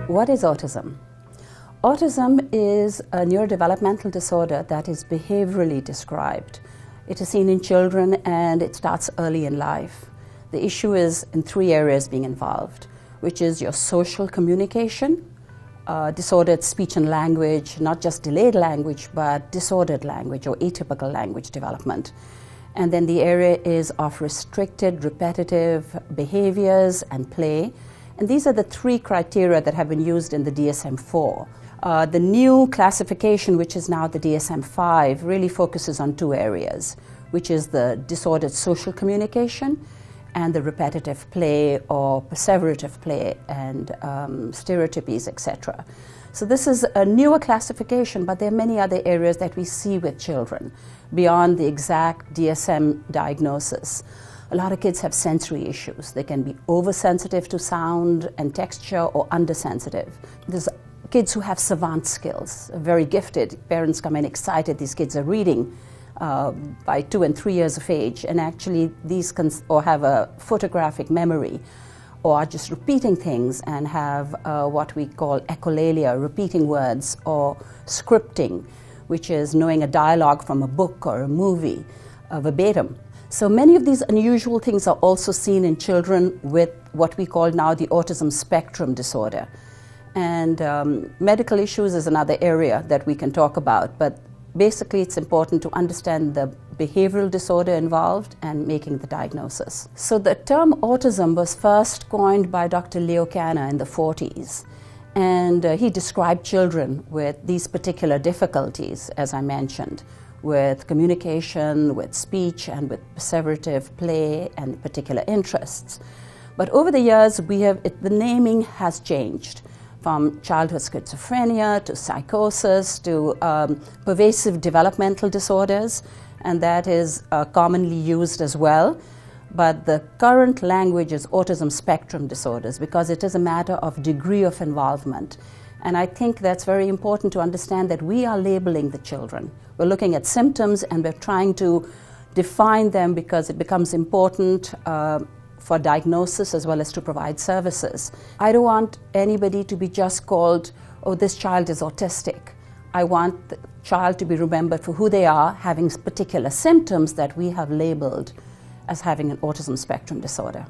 What is autism? Autism is a neurodevelopmental disorder that is behaviorally described. It is seen in children and it starts early in life. The issue is in three areas being involved, which is your social communication, disordered speech and language, not just delayed language, but disordered language or atypical language development. And then the area is of restricted, repetitive behaviors and play. And these are the three criteria that have been used in the DSM-4. The new classification, which is now the DSM-5, really focuses on two areas, which is the disordered social communication and the repetitive play or perseverative play and stereotypies, etc. So this is a newer classification, but there are many other areas that we see with children beyond the exact DSM diagnosis. A lot of kids have sensory issues. They can be oversensitive to sound and texture or undersensitive. There's kids who have savant skills, very gifted. Parents come in excited, these kids are reading by 2 and 3 years of age, and actually these can or have a photographic memory or are just repeating things and have what we call echolalia, repeating words, or scripting, which is knowing a dialogue from a book or a movie verbatim. So many of these unusual things are also seen in children with what we call now the autism spectrum disorder. And medical issues is another area that we can talk about, but basically it's important to understand the behavioral disorder involved and making the diagnosis. So the term autism was first coined by Dr. Leo Kanner in the 40s. And he described children with these particular difficulties, as I mentioned, with communication, with speech, and with perseverative play and particular interests. But over the years, the naming has changed from childhood schizophrenia to psychosis to pervasive developmental disorders, and that is commonly used as well. But the current language is autism spectrum disorders because it is a matter of degree of involvement. And I think that's very important to understand that we are labeling the children. We're looking at symptoms and we're trying to define them because it becomes important for diagnosis as well as to provide services. I don't want anybody to be just called, oh, this child is autistic. I want the child to be remembered for who they are, having particular symptoms that we have labeled as having an autism spectrum disorder.